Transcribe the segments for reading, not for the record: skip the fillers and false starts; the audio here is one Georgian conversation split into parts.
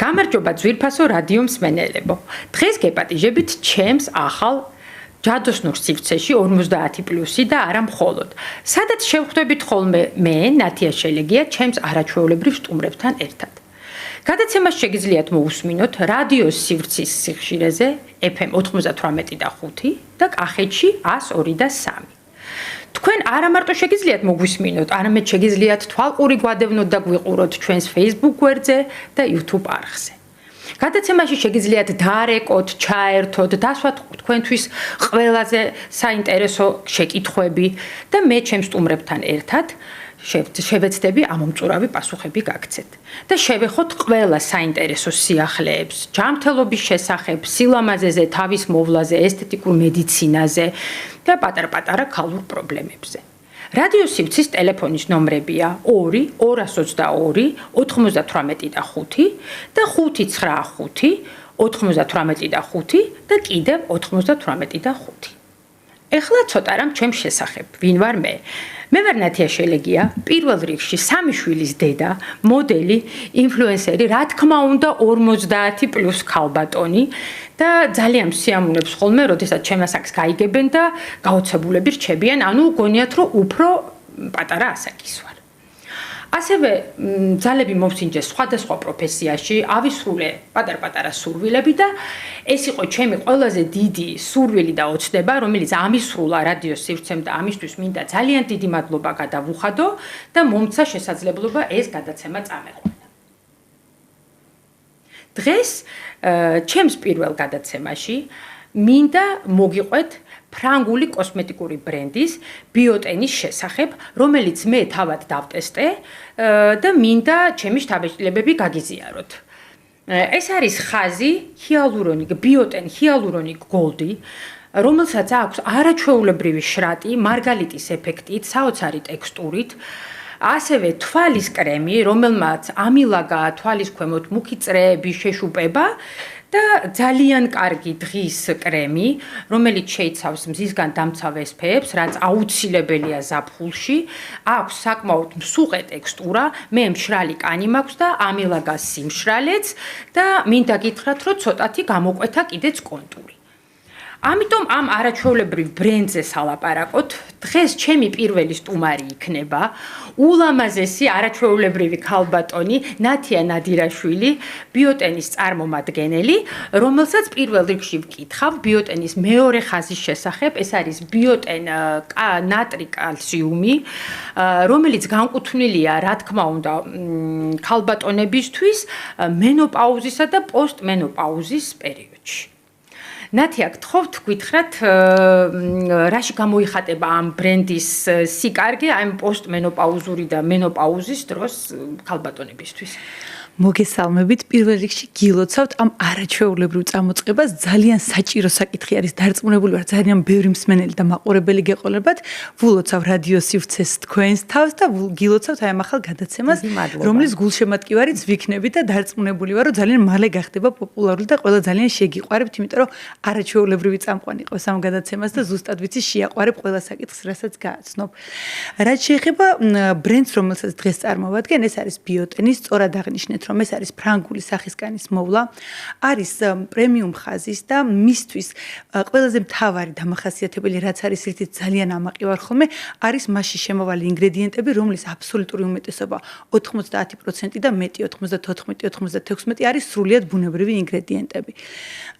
გამარჯობა ძვირფასო რადიო მსმენელებო. დღეს გეპატიჟებით ჩემს ახალ ჯადოსნურ სივრცეში 50+ და არა მხოლოდ. სადაც შევხვდებით ხოლმე მე, ნათია შელეგია, ჩემს არაჩვეულებრივ სტუმრებთან ერთად. გადაცემას შეგიძლიათ მოусმინოთ რადიოს სივრცის სიხშირეზე FM 98.5 და კახეთში 102.3. თქვენ არა მარტო შეგიძლიათ მოგვისმინოთ, არამედ შეგიძლიათ თვალყური გვადევნოთ და გვიყუროთ ჩვენს Facebook გვერდზე და YouTube არხზე. გადაცემაში შეგიძლიათ დაარეკოთ, ჩაერთოთ, დასვათ თქვენთვის ყველაზე საინტერესო შეკითხვები და მე ჩემს სტუმრებთან ერთად შევეცდები ამომწურავი პასუხები გაგცეთ და შევეხოთ ყველა საინტერესო სიახლეებს, ჯანმრთელობის შესახებ, სილამაზეზე, თავის მოვლაზე, ესთეტიკურ მედიცინაზე და პატარ-პატარა ქალურ პრობლემებზე. რადიო სივრცის ტელეფონის ნომრებია 2 222 98 და 5 და 595 98 და 5 და კიდევ 98 და 5. ეხლა ცოტა რამ ჩემს შესახებ, ვინ ვარ მე? მე ვარ ნათია შელეგია, პირველ რიგში 3 შვილის დედა, მოდელი, ინფლუენსერი, რა თქმა უნდა 50+ ქალბატონი და ძალიან მსიამოვნებს ხოლმე, როდესაც ჩემს აქს გაიგებენ და გაოცებულები რჩებიან, ანუ გონიათ რომ უფრო პატარა ასაკის ვარ. ასევე ძალები მომსინჯეს სხვადასხვა პროფესიაში, ავისრულე პატარ-პატარა სურვილები და ეს იყო ჩემი ყველაზე დიდი სურვილი და ოცნება, რომელიც ამისრულა რადიო სივრცემ და ამისთვის მინდა ძალიან დიდი მადლობა გადავუხადო და მომცა შესაძლებლობა ეს გადაცემა წამეყვანა. დღეს ჩემს პირველ გადაცემაში მინდა მოგიყვეთ ფრანგული კოსმეტიკური ბრენდის ბიოტენის შესახებ, რომელიც მე თავად დავტესტე და მინდა ჩემი შთაბეჭდილებები გაგიზიაროთ. ეს არის ხაზი ჰიალურონიკ ბიოტენ ჰიალურონიკ გოლდი, რომელსაც აქვს არაჩვეულებრივი შრატი, მარგალიტის ეფექტით, საოცარი ტექსტურით, ასევე თვალის კრემი, რომელმაც ამილაგა თვალის ქვემოთ მუქი წრეები შეშუპება და ძალიან კარგი დღის კრემი, რომელიც შეიცავს მზისგან დამცავ SPF-ს, რაც აუცილებელია ზაფხულში, აქვს საკმაოდ მსუყე ტექსტურა, მე მშრალი კანი მაქვს და ამილაგას სიმშრალეც და მინდა გითხრათ, რომ ცოტათი გამოკვეთა კიდეც კონტური. ამიტომ ამ არაჩვეულებრივ ბრენდზე სალაპარაკოთ. დღეს ჩემი პირველი სტუმარი იქნება ულამაზესი არაჩვეულებრივი ქალბატონი ნათია ნადირაშვილი, ბიოტენის წარმომადგენელი, რომელსაც პირველ რიგში ვკითხავ ბიოტენის მეორე ხაზის შესახებ. ეს არის ბიოტენ ნატრი კალციუმი, რომელიც განკუთვნილია, რა თქმა უნდა, ქალბატონებისთვის მენოპაუზისა და პოსტმენოპაუზის პერიოდში. ნათია, გთხოვთ გითხრათ, რაში გამოიხატება ამ ბრენდის სიკარგე ამ პოსტმენოპაუზური და მენოპაუზის დროს ქალბატონებისთვის? მოგესალმებით, პირველ რიგში გილოცავთ ამ არაჩვეულებრივ წამოწყებას, ძალიან საჭირო საკითხი არის, დარწმუნებული ვარ, ძალიან ბევრი მსმენელი და მაყურებელი გეყოლებათ, ვულოცავ რადიო სივრცეს თქვენს თავს და გილოცავთ აი ამ ახალ გადაცემას, რომლის გულშემატკივარიც ვიქნებით და დარწმუნებული ვარ, რომ ძალიან მალე გახდება პოპულარული და ყველა ძალიან შეგიყვარებთ, იმიტომ რომ არაჩვეულებრივი წამყვანი ყავს ამ გადაცემას და ზუსტად ვიცი შეაყვარებ ყველა საკითხს, რასაც გააცნობ. რაც შეეხება ბრენდს, რომელსაც დღეს წარმოვადგენ, ეს არის ბიოტენის, სწორად აღნიშნეთ, რომ ეს არის ფრანგული სახისკანის მოვლა, არის პრემიუმ ხაზის და მისთვის ყველაზე მთავარი დამახასიათებელი, რაც არის ერთით ძალიან ამაყი ვარ ხოლმე, არის მასში შემოვალი ინგრედიენტები, რომლის აბსოლუტური უმეტესობა 90% და მეტი 94-96 არის სრულიად ბუნებრივი ინგრედიენტები.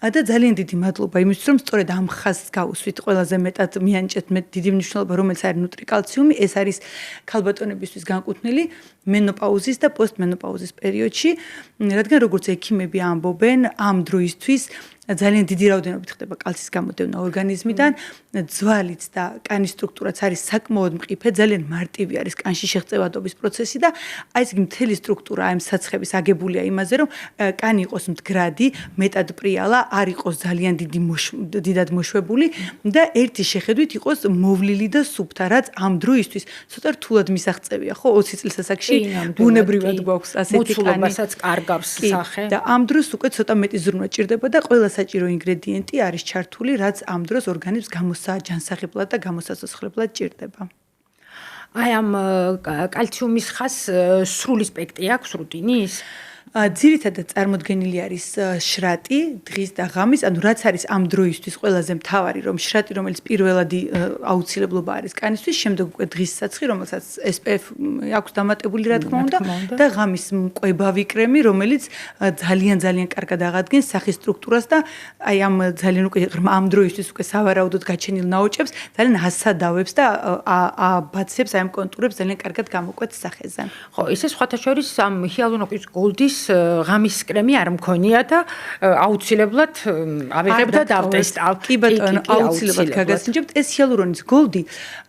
და ძალიან დიდი მადლობა იმისთვის, რომ სწორედ ამ ხაზს გავუსვით, ყველაზე მეტად მიანიჭეთ მე დიდი მნიშვნელობა, რომელიც არის ნუტრიკალციუმი, ეს არის ქალბატონებისთვის განკუთვნილი მენოპაუზის და პოსტმენოპაუზის პერიოდში, რადგან როგორც ექიმები ამბობენ, ამ დროისთვის ძალიან დიდი რაოდენობით ხდება კალცის გამოდევნა ორგანიზმიდან, ძვალიც და კანის სტრუქტურაც არის საკმაოდ მყიფე, ძალიან მარტივი არის კანში შეღწევადობის პროცესი და აი ეს მთელი სტრუქტურა ამ საცხების აგებულია იმაზე, რომ კანი იყოს მდგრადი, მეტად პრიალა, არ იყოს ძალიან დიდად მოშვებული და ერთი შეხედვით იყოს მოვლილი და სუფთა, რაც ამ დროისთვის ცოტა რთულად მისაღწევია, ხო, 20 წლის ასაკში ბუნებრივად გვაქვს ასეთი კანი. მოცულობასაც კარგავს სახე. და ამ დროს უკვე ცოტა მეტი ზრუნვა ჭირდება და ყველა საჭირო ინგრედიენტი არის ჩართული, რაც ამ დროს ორგანიზმს გამოსაჯანსაღებლად და გამოსაცოცხლებლად ჭირდება. აი ამ კალციუმის ხაზს სრული სპექტრი აქვს რუტინის? ძირითადად წარმოდგენილი არის შრატი, დღის და ღამის, ანუ რაც არის ამ დროისთვის ყველაზე მთავარი, რომ შრატი, რომელიც პირველადი აუცილებლობა არის კანისთვის, შემდეგ უკვე დღის საცხი, რომელსაც SPF აქვს დამატებული, რა თქმა უნდა, და ღამის მკვებავი კრემი, რომელიც ძალიან კარგად აღადგენს სახის სტრუქტურას და აი ამ ძალიან უკვე ამ დროისთვის უკვე სავარაუდოდ გაჩენილ ნაოჭებს ძალიან ასადავებს და აბაცებს აი ამ კონტურებს ძალიან კარგად გამოკვეთს სახეზე. ხო, ისე სხვათა შორის ამ ჰიალურონიკის გოლდის ღამის კრემი არ მქონია და აუცილებლად ავიღებ და დავტესტავ. კი ბატონო, აუცილებლად გაგასინჯებთ. ეს ჰიალურონის გოლდი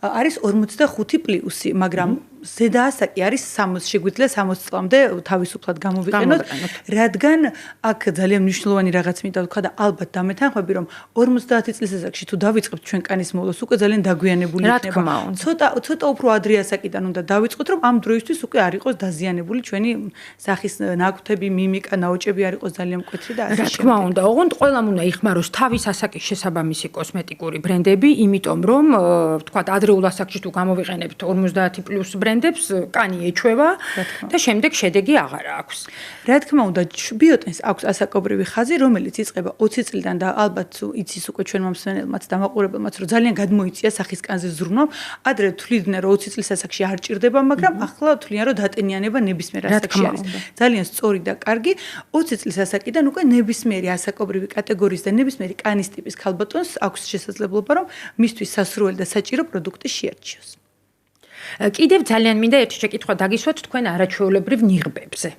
არის 45+, მაგრამ ზედა ასაკი არის 60, შეგვიძლია 60 წლამდე თავისუფლად გამოვიყენოთ, რადგან აქ ძალიან მნიშვნელოვანი რაღაც მინდა ვთქვა და ალბათ დამეთანხმები, რომ 50 წლის ასაკში თუ დავიწყებთ ჩვენ კანის მოლოს, უკვე ძალიან დაგვიანებული იქნება. ცოტა უფრო ადრე ასაკიდან უნდა დავიწყოთ, რომ ამ დროისთვის უკვე არ იყოს დაზიანებული ჩვენი სახის ნაკვთები, მიმიკა, ნაოჭები არ იყოს ძალიან მკვეთრი და ასე შემდეგ. რა თქმა უნდა, ოღონდ ყველამ უნდა იხმაროს თავის ასაკის შესაბამისი კოსმეტიკური ბრენდები, იმიტომ რომ ვთქვათ, ადრეულ ასაკში თუ გამოვიყენებთ 50+ ბრენდებს, კანი ეჩვევა და შემდეგ შედეგი აღარ აქვს. რა თქმა უნდა, ბიოტენს აქვს ასაკობრივი ხაზი, რომელიც იწყება 20 წლიდან და ალბათ იცის უკვე ჩვენმა მსმენელმაც და მაყურებელმაც, რომ ძალიან გადმოიწია სახის კანზე ზრუნვა. ადრე თვლიდნენ, რომ 20 წლის ასაკში არ ჭირდება, მაგრამ ახლა თვლიან, რომ დატენიანება ნებისმიერ ასაკში არის. ძალიან სწორი და კარგი 20 წლის ასაკიდან უკვე ნებისმიერი ასაკობრივი კატეგორიის და ნებისმიერი კანის ტიპის ქალბატონს აქვს შესაძლებლობა, რომ მისთვის სასურველი და საჭირო პროდუქტი შეარჩიოს. კიდევ ძალიან მინდა ერთი შეკითხვა დაგისვათ თქვენ არაჩვეულებრივ ნიღბებზე.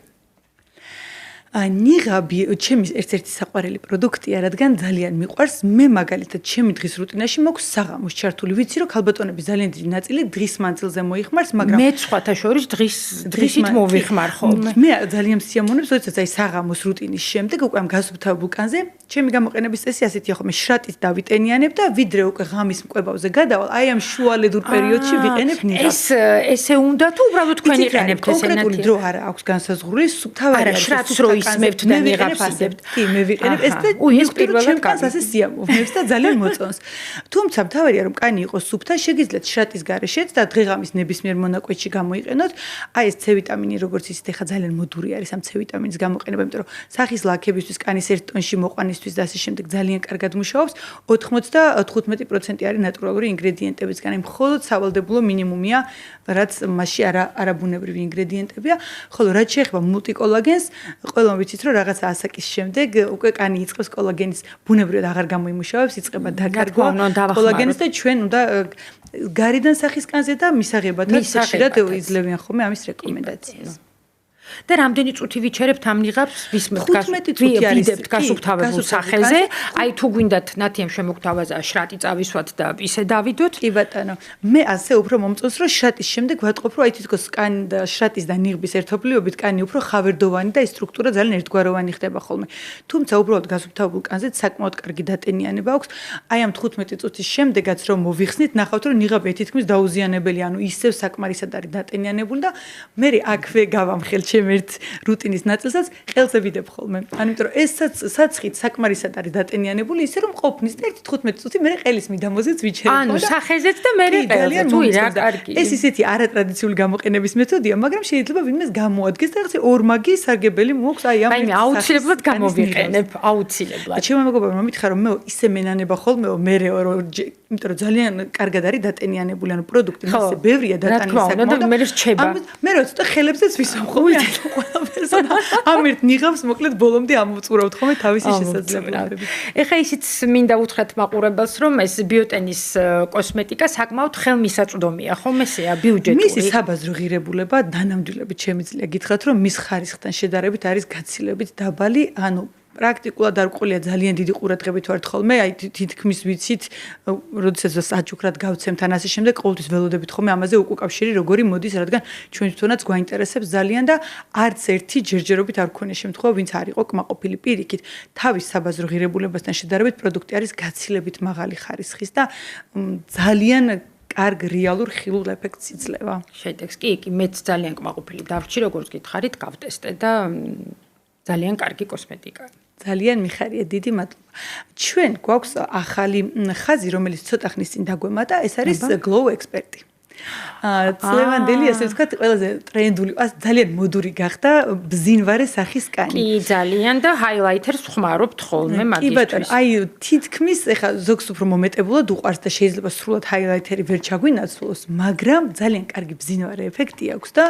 ნიღაბი ჩემი ერთ-ერთი საყვარელი პროდუქტია, რადგან ძალიან მიყვარს. მე მაგალითად ჩემი დღის რუტინაში მაქვს საღამოს ჩართული. ვიცი, რომ ქალბატონები ძალიან დიდი ნაწილი დღის მანძილზე მოიხმარს, მაგრამ მე სხვათა შორის დღისით მოვიხმარ ხოლმე. მე ძალიან სიამოვნებს, როდესაც აი საღამოს რუტინის შემდეგ უკვე ამ გასუფთავებულ კანზე ჩემი გამოყენების წესი ასეთია ხოლმე, შრატით დავიტენიანებ და ვიდრე უკვე ღამის მკვებავზე გადავალ, აი ამ შუალედურ პერიოდში ვიყენებ ნიღაბს. ესე უნდა თუ უბრალოდ თქვენ იყენებთ ეს კონკრეტული დრო არა აქვს განსაზღვრული, თავარი არა შრატს რო ისმევთ და ნიღაბს ისმევთ. კი, მე ვიყენებ ეს და ეს პირველად კანს ასე სიამოვნებს და ძალიან მოწონს. თუმცა მთავარია რომ კანი იყოს სუფთა, შეგიძლიათ შრატის გარეშეც და დღეღამის ნებისმიერ მონაკვეთში გამოიყენოთ. აი ეს C ვიტამინი როგორც ისეთ ახლა ძალიან მოდური არის ამ C ვიტამინის გამოყენება, იმიტომ რომ სახის ლაქებისთვის, კანის 1 ტონში მოყვანისთვის და ასე შემდეგ ძალიან კარგად მუშაობს. 95% არის ნატურალური ინგრედიენტებისგან. მხოლოდ სავალდებულო მინიმუმია, რაც მასში არაბუნებრივი ინგრედიენტებია. ხოლო რაც შეეხება მულტიკოლაგენს, ყველამ ვიცით რომ რაღაცა ასაკის შემდეგ უკვე კანი იწყებს კოლაგენის ბუნებრივად აღარ გამოიმუშავებს, იწყება დაკარგვა კოლაგენის და ჩვენ უნდა გარედან სახის კანზე და მისაღებადაც ხშირად იძლევიან ხოლმე ამის რეკომენდაციას. და რამდენი წუთი ვიჩერებთ ამ ნიღაბს? ვისმენთ ვიდებთ გასუფთავებულ სახელზე. აი თუ გვინდათ ნათიამ შემოგთავაზა შრატი წავისვათ და ისე დავიდოთ. კი ბატონო. მე ასე უფრო მომწონს რომ შრატის შემდეგ ვატყობ რომ აი თითქოს კანი და შრატის და ნიღბის ერთობლიობით კანი უფრო ხავერდოვანი და ის სტრუქტურა ძალიან ერთგვაროვანი ხდება ხოლმე. თუმცა უბრალოდ გასუფთავებულ კანზე საკმაოდ კარგი დატენიანება აქვს. აი ამ 15 წუთის შემდეგაც რომ მოვიხსნით, ნახავთ რომ ნიღაბი თითქმის დაუზიანებელი, ანუ ისევ საკმარისად არის დატენიანებული და მე აქვე გავამხელ ერთ რუტინის ნაწილსაც ყელზე ვიდებ ხოლმე. ამიტომ რომ ეს საცხით საკმარისად არის დატენიანებული, ისე რომ ყოფნის და 15 წუთი მე ყელის მიდამოზეც ვიჩერებ. ანუ სახეზეც და მე ყელზე. თუ რა კარგი. ეს ისეთი არატრადიციული გამოყენების მეთოდია, მაგრამ შეიძლება ვინმეს გამოადგეს და რაღაცა ორმაგი სარგებელი მოაქვს აი ამ. აი მე აუცილებლად გამოვიყენებ, აუცილებლად. ჩემმა მეგობრებმა მომითხა რომ მე ისე მენანება ხოლმეო მერეო რომ იმიტომ რომ ძალიან კარგად არის დატენიანებული, ანუ პროდუქტი მასე ბევრია დატანისაკმაოდ და მე რჩება. მე რო ცოტა ხელებზეც ვისვამ ხოლმე. ყველა პერსონა ამერტ ნიღავს მოკლედ ბოლომდე ამოვწურავთ ხოლმე თავისი შესაძლებლობებით. ეხა ისიც მინდა უთხრათ მაყურებელს რომ ეს ბიოტენის კოსმეტიკა საკმაოდ ხელმისაწვდომია ხოლმე ესეა ბიუჯეტური. მისი საბაზრო ღირებულება დანამდვილებით შემიძლია გითხრათ რომ მის ხარისხთან შედარებით არის გაცილებით დაბალი, ანუ პრაქტიკულად არ ყოლია ძალიან დიდი ყურადღებით ვართ ხოლმე, აი თითქმის ვიცით, როდესაც საჩუქრად გავცემთ ან ასე შემდეგ, ყოველთვის ველოდებით ხოლმე ამაზე უკავშირი როგორი მოდის, რადგან ჩვენ თვითონაც გვაინტერესებს ძალიან და არც ერთი ჯერჯერობით არ გქონია შემთხვევა, ვინც არ იყო კმაყოფილი პირიქით. თავის საბაზრო ღირებულებასთან შედარებით პროდუქტი არის გაცილებით მაღალი ხარისხის და ძალიან კარგ რეალურ ხილულ ეფექტს იძლევა. შედეგს კი, მეც ძალიან კმაყოფილი დავრჩი, როგორც გითხარით, გავტესტე და ძალიან კარგი კოსმეტიკა. ძალიან მიხარია, დიდი მადლობა. ჩვენ გვაქვს ახალი ხაზი, რომელიც ცოტა ხნის წინ დაგვემატა, ეს არის Glow Expert. წლევანდელი ასე ვთქვათ, ყველაზე ტრენდული, ძალიან მოდური გახდა ბზინვარე სახის კანი. კი, ძალიან და ჰაილაითერს ხმარობთ ხოლმე მაგისთვის. კი ბატონო, აი თითქმის ეხა ზოგს უფრო მომეტებულად უყვარს და შეიძლება სრულად ჰაილაითერი ვერ ჩაგვინაცვლოს, მაგრამ ძალიან კარგი ბზინვარე ეფექტი აქვს და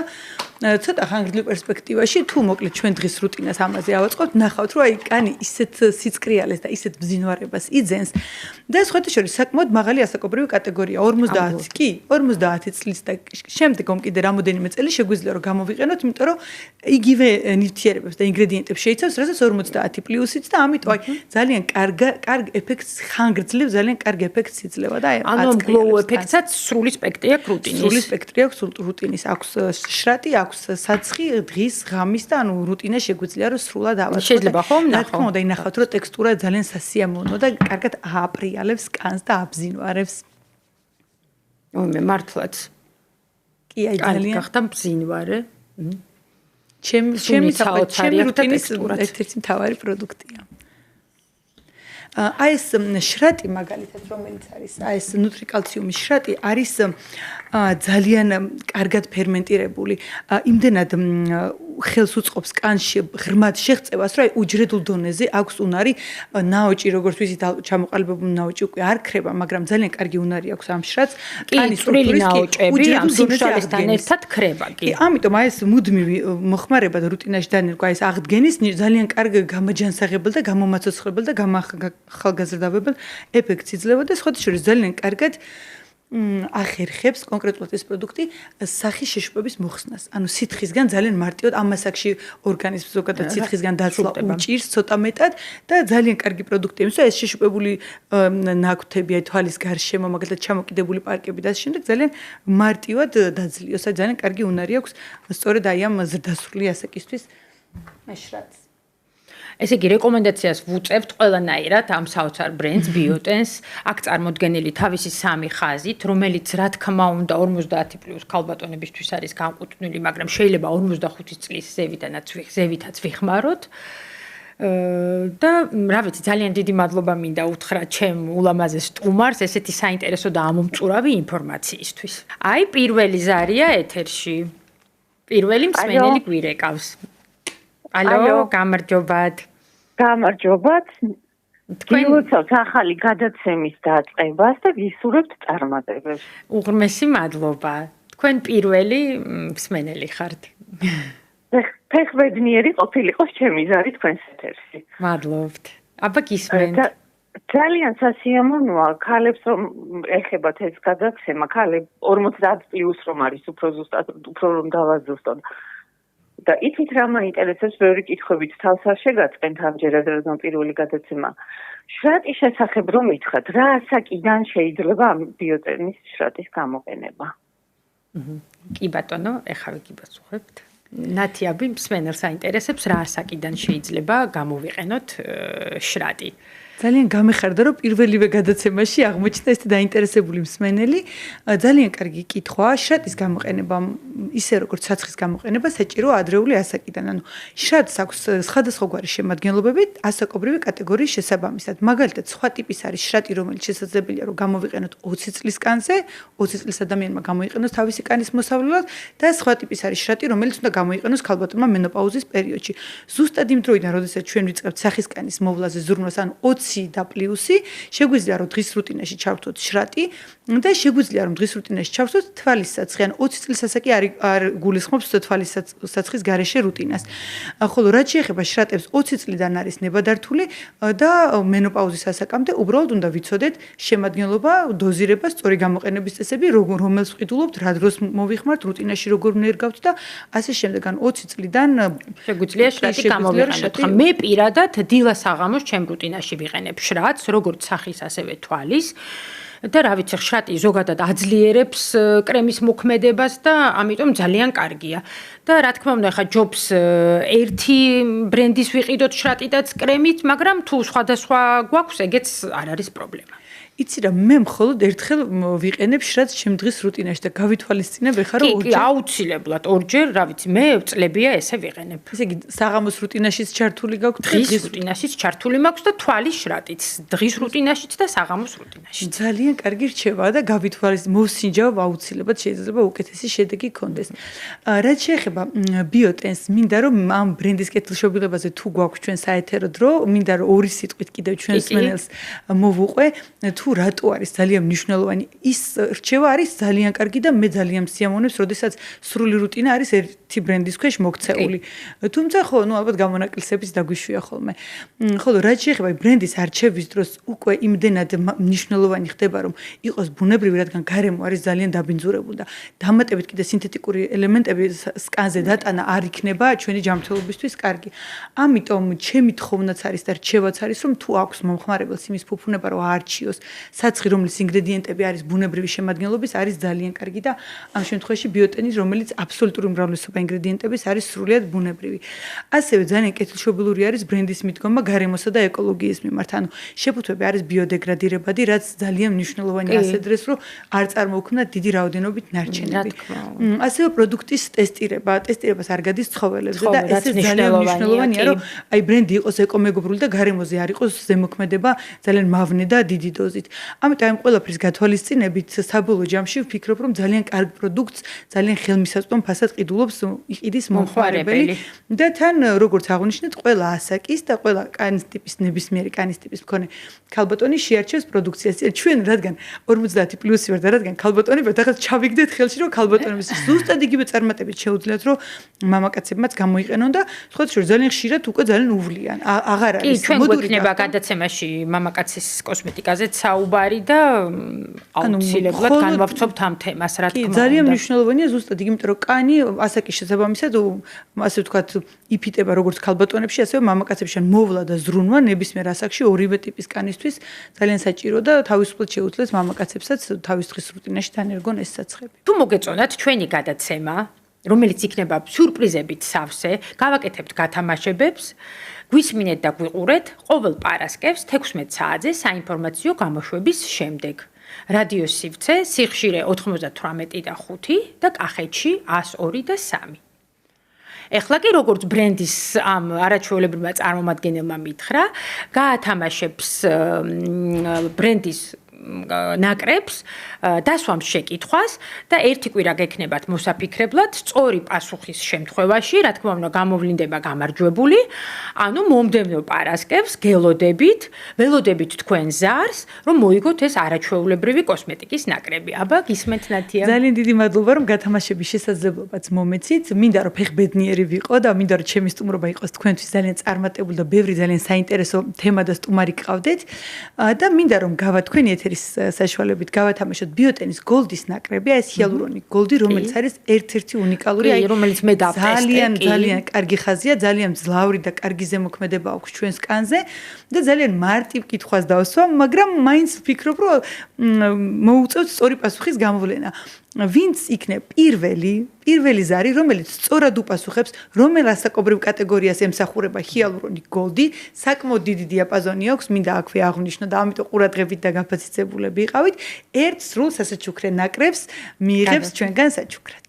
ცოტა ხანგრძლივ პერსპექტივაში თუ მოკლედ ჩვენ დღის რუტინას ამაზე ავაწყობთ, ნახავთ რომ აი კანი ისეთ სიწყრიალეს და ისეთ ბზინვარებას იძენს და სხვათა შორის საკმაოდ მაღალი ასაკობრივი კატეგორია 50 კი 50 წლის და შემდგომ კიდე რამოდენიმე წელი შეგვიძლია რომ გამოვიყენოთ, იმიტომ რომ იგივე ნივთიერებებს და ინგრედიენტებს შეიცავს, რასაც 50+-იც და ამიტომ აი ძალიან კარგ ეფექტს ხანგრძლივ, ძალიან კარგ ეფექტს იძლევა და აი ანუ გლოუ ეფექტსაც სრული სპექტრი აქვს რუტინის. სრული სპექტრი აქვს რუტინის, აქვს შრატი, აქვს საცხი, დღის, ღამის და ანუ რუტინა შეგვიძლია რომ სრულად ავაწყოთ. შეიძლება ხომ რა თქმა უნდა, ინახავთ რომ ტექსტურა ძალიან სასიამოვნო და კარგად ააპრიალებს კანს და აბზინვარებს. მე მართლაც კი აი ძალიან გახდა ბზინვარე. ჩემი რუტინის ერთ-ერთი მთავარი პროდუქტია. აი ეს შრატი მაგალითად რომელიც არის, აი ეს ნუტრიკალციუმის შრატი არის ძალიან კარგად ფერმენტირებული. იმდენად ხელს უწყობს კანში ღრმად შეღწევას, რომ აი უჯრედულ დონეზე აქვს უნარი, ნაოჭი როგორც ვიცით, ჩამოყალიბებული ნაოჭი უკვე არ ქრება, მაგრამ ძალიან კარგი უნარი აქვს ამ შრატს. კანის სტრუქტურის ნაოჭები ამ სიმშრალესთან ერთად ქრება კი. ამიტომ აი ეს მუდმივი მოხმარება და რუტინაში დანერგვა ეს აღდგენის ძალიან კარგ გამაჯანსაღებელ და გამომაცოცხლებელ და ახალგაზრდავებელ ეფექტს იძლევა და სხვათა შორის ძალიან კარგად ახერხებს კონკრეტულად ეს პროდუქტი სახის შეშუპების მოხსნას. ანუ სითხისგან ძალიან მარტივად ამ მასაკში ორგანიზმს ზოგადად სითხისგან დაცვა უჭირს ცოტა მეტად და ძალიან კარგი პროდუქტია იმის, რომ ეს შეშუპებული ნაკვთები აი თვალის გარშემო მაგალითად ჩამოკიდებული პარკები და ამ შემდეგ ძალიან მარტივად დაძლიოს. აი ძალიან კარგი უნარი აქვს სწორედ აი ამ ზრდასრული ასაკისთვის შრატს. ესე იგი რეკომენდაციას ვუწევთ ყველანაირად ამ საოცარ ბრენდს ბიოტენს, აქ წარმოდგენილი თავისი სამი ხაზით, რომელიც რა თქმა უნდა 50+ ქალბატონებისთვის არის განკუთვნილი, მაგრამ შეიძლება 45 წლის ზევითაც ვიხმაროთ. და რა ვიცი, ძალიან დიდი მადლობა მინდა უთხრა ჩემ ულამაზეს სტუმარს ესეთი საინტერესო და ამომწურავი ინფორმაციისთვის. აი პირველი ზარია ეთერში. პირველი მსმენელი გვირეკავს. ალო, გამარჯობათ. გამარჯობათ. გილოცავთ ახალი გადაცემის დაწყებას და ვისურვებთ წარმატებებს. უღრმესი მადლობა. თქვენ პირველი მსმენელი ხართ. ფეხბედნიერი ყოფილიყოს ჩემი ზარი თქვენს ეთერში. მადლობთ. აბა გისმენთ. ძალიან სასიამოვნოა ქალებს რომ ეხებათ ეს გადაცემა, ქალებ 50+ რომ არის უფრო რომ დავაზუსტოთ. და იცით რა მაინტერესებს, ბევრი კითხვებით თავს არ შეგაწყენთ ამჯერად, რადგან პირველი გადაცემა. შრატის შესახებ რომ ითხრათ, რა ასაკიდან შეიძლება ამ ბიოტენის შრატის გამოყენება? კი ბატონო, ეხლა ვიგიბასუხებთ. ნათიაბი მსმენელს აინტერესებს, რა ასაკიდან შეიძლება გამოვიყენოთ შრატი. ძალიან გამეხარდა რომ პირველივე გადაცემაში აღმოჩნდა ეს დაინტერესებული მსმენელი. ძალიან კარგი კითხვაა. შრატის გამოყენება, ისე როგორც საცხის გამოყენება, საჭირო ადრეული ასაკიდან. ანუ შრატს აქვს სხვადასხვაგვარი შემადგენლობები ასაკობრივი კატეგორიის შესაბამისად. მაგალითად, სხვა ტიპის არის შრატი, რომელიც შესაძლებელია რომ გამოვიყენოთ 20 წლის კანზე, 20 წლის ადამიანმა გამოიყენოს თავისი კანის მოსავლელად და სხვა ტიპის არის შრატი, რომელიც უნდა გამოიყენოს ქალბატონმა მენოპაუზის პერიოდში. ზუსტად იმ დროიდან, როდესაც ჩვენ ვიწყებთ სახის კანის მოვლაზე ზრუნვას, ანუ 20 და პლუსი, შეგვიძლია რომ დღის რუტინაში ჩავთოთ შრატი და შეგვიძლია რომ დღის რუტინაში ჩავთოთ თვალის საცხი, ან 20 წლის ასაკი არ გულისხმობს თვალის საცხის გარეშე რუტინას. ხოლო რაც შეეხება შრატებს 20 წლიდან არის ნებადართული და მენოპაუზის ასაკამდე უბრალოდ უნდა ვიცოდეთ შემადგენლობა, დოზირება, სწორი გამოყენების წესები, რომელს ვყიდულობთ, რა დროს მოვიხმართ, რუტინაში როგორ ვნერგავთ და ასე შემდეგ. ან 20 წლიდან შეგვიძლია შრატი გამოვიყენოთ. მე პირადად დილას აღამოს ჩემ რუტინაში ვიყენებ შრატს, როგორც სახის, ასევე თვალის. და რა ვიცი, შრატი ზოგადად აძლიერებს კრემის მოქმედებას და ამიტომ ძალიან კარგია. და რა თქმა უნდა, ხა ჯობს ერთი ბრენდის ვიყიდოთ შრატიდაც კრემით, მაგრამ თუ სხვადასხვა გვაქვს, ეგეც არ არის პრობლემა. იცი რა, მე მხოლოდ ერთხელ ვიყენებ შრაც ჩემ დღის რუტინაში და გავითვალისწინებ ეხლა რომ კი, აუცილებლად ორჯერ, რა ვიცი, მე წლებია ესე ვიყენებ. ესე იგი, საღამოს რუტინაშიც ჩართული გაქვთ დღის რუტინაშიც ჩართული მაქვს და თვალის შრატიც, დღის რუტინაშიც და საღამოს რუტინაშიც. ძალიან კარგი რჩევაა და მოვსინჯავ აუცილებლად შეიძლება უკეთესი შედეგი გქონდეს. რაც შეეხება ბიოტენს, მინდა რომ ამ ბრენდის კეთილშობილებაზე თუ გვაქვს ჩვენ საეთერო დრო, მინდა რომ ორი სიტყვით კიდევ ჩვენს მსმენელს მოვუყვე, თუ რატო არის ძალიან მნიშვნელოვანი ის რჩევა არის ძალიან კარგი და მე ძალიან მსიამოვნებს, როდესაც სრული რუტინა არის ერთი ბრენდის ქვეშ მოქცეული. თუმცა ხო, ალბათ გამონაკლისების დაგვიშვია ხოლმე. ხოლო რაც შეეხება ბრენდის არჩევის დროს უკვე იმდენად მნიშვნელოვანი ხდება, რომ იყოს ბუნებრივი, რადგან გარემო არის ძალიან დაბინძურებული და დამატებით კიდე სინთეტიკური ელემენტები სკანზე დატანა არ იქნება ჩვენი ჯანმრთელობისთვის კარგი. ამიტომ ჩემი თხოვნაც არის და რჩევაც არის, რომ თუ აქვს მომხმარებელს იმის ფუფუნება, რომ აარჩიოს საცხი, რომლის ინგრედიენტები არის ბუნებრივი შემადგენლობის, არის ძალიან კარგი და ამ შემთხვევაში ბიოტენის, რომელიც აბსოლუტური უმრავლესობა ინგრედიენტების არის სრულიად ბუნებრივი. ასევე ძალიან კეთილშობილური არის ბრენდის მიდგომა გარემოსა და ეკოლოგიის მიმართ. ანუ შეფუთვები არის ბიოდეგრადირებადი, რაც ძალიან მნიშვნელოვანია ასეთ დროს, რომ არ წარმოუქმნათ დიდი რაოდენობით ნარჩენები. ასევე პროდუქტის ტესტირებას არ გადის ცხოველებზე და ესე ძალიან მნიშვნელოვანია, რომ აი ბრენდი იყოს ეკომეგობრული და გარემოზე არ იყოს ზემოქმედება ძალიან მავნე და დიდი დოზით. ამიტომ ამ ყველაფრის გათვალისწინებით საბოლოო ჯამში ვფიქრობ, რომ ძალიან კარგ პროდუქტს ძალიან ხელმისაწვდომ ფასად ყიდულობს იყიდის მომხმარებელი და თან როგორც აღნიშნეთ, ყველა ასაკის და ყველა კანის ტიპის ნებისმიერი კანის ტიპის მქონე ქალბატონი შეარჩევს პროდუქციას. ჩვენ რადგან 50 პლუსი ვარ და რადგან ქალბატონი ვარ, ახლა ჩავიგდეთ ხელში, რომ ქალბატონების ზუსტად იგივე წარმატებით შეუძლიათ, რომ მამაკაცებმაც გამოიყენონ და სხვა შორის ძალიან ხშირად უკვე ძალიან უვლიან. აღარ არის ჩვენ გვექნება გადაცემაში მამაკაცის კოსმეტიკაზე საუბარი და აუცილებლად განვავრცობთ ამ თემას, რა თქმა უნდა. ძალიან მნიშვნელოვანია ზუსტად იმიტომ, რომ კანი ასაკის შესაბამისად, ასე ვთქვათ, იფიტება როგორც ქალბატონებში, ასევე მამაკაცებში, ან მოვლა და ზრუნვა ნებისმიერ ასაკში ორივე ტიპის კანისთვის ძალიან საჭირო და თავისუფლად შეუძლებს მამაკაცებსაც თავის დღის რუტინაში თანერგონ ეს საცხები. თუ მოგეწონათ ჩვენი გადაცემა, რომელიც იქნება სიურპრიზებით სავსე, გავაკეთებთ გათამაშებებს, გვისმინეთ და გვიყურეთ ყოველ პარასკევს 16 საათზე საინფორმაციო გამოშვების შემდეგ. რადიო სივრცე, სიხშირე 98 და 5 და კახეთში 102 და 3. ეხლა კი როგორც ბრენდის ამ არაჩვეულებრივმა წარმომადგენელმა მითხრა, გაათამაშებს ბრენდის ნაკრებს, დასვამს შეკითხვას და ერთი კვირა გექნებათ მოსაფიქრებლად, სწორი პასუხის შემთხვევაში, რა თქმა უნდა, გამოვლინდება გამარჯვებული, ანუ მომდევნო პარასკევს ველოდებით თქვენ ზარს, რომ მოიგოთ ეს არაჩვეულებრივი კოსმეტიკის ნაკრები. აბა, გისმენთ ნათია. ძალიან დიდი მადლობა, რომ გათამაშების შესაძლებლობაც მომეცით. მინდა რომ ფეხბედნიერი ვიყო და მინდა რომ ჩემი სტუმრობა იყოს თქვენთვის ძალიან წარმატებული და ბევრი ძალიან საინტერესო თემა და სტუმარი გყავდეთ და მინდა რომ გავათქვენი საშუალებით გავათამაშოთ ბიოტენის გოლდის ნაკრები, ეს ჰიალურონი გოლდი, რომელიც არის ერთ-ერთი უნიკალური, რომელიც მე დავტესტე, ძალიან კარგი ხაზია, ძალიან მძლავრი და კარგი ზემოქმედება აქვს ჩვენს კანზე და ძალიან მარტივ კითხვას დავსვამ, მაგრამ მაინც ვფიქრობ, რომ მოუწევთ სწორი პასუხის გამოვლენა. ვინც იქნება პირველი ზარი, რომელიც სწორად უპასუხებს, რომელ ასაკობრივ კატეგორიას ემსახურება ჰიალურონი გოლდი, საკმაოდ დიდი დიაპაზონი აქვს, მინდა აქვე აღვნიშნო და ამიტომ ყურადღებით და გაფაციცებულები იყავით, ერთ სრულ სასაჩუქრე ნაკრებს მიიღებს ჩვენგან საჩუქრად.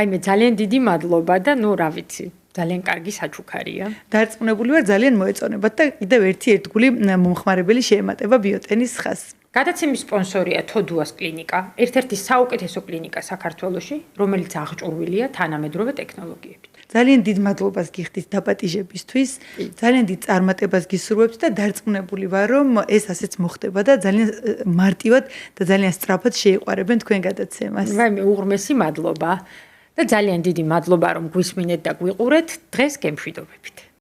აი მე ძალიან დიდი მადლობა და რა ვიცი, ძალიან კარგი საჩუქარია. დარწმუნებული ვარ, ძალიან მოეწონებათ და კიდევ ერთგული მომხმარებელი შეემატება ბიოტენის ხაზს. გადაცემის სპონსორია თოდუას კლინიკა, ერთ-ერთი საუკეთესო კლინიკა საქართველოში, რომელიც აღჭურვილია თანამედროვე ტექნოლოგიებით. ძალიან დიდ მადლობას გიხდით დაპატიჟებისთვის, ძალიან დიდ წარმატებას გისურვებთ და დარწმუნებული ვარ, რომ ეს ასეც მოხდება და ძალიან მარტივად და ძალიან სწრაფად შეიყვარებენ თქვენ გადაცემას. მე უღრმესი მადლობა და ძალიან დიდი მადლობა, რომ გვისმინეთ და გვიყურეთ. დღეს გემშვიდობებით.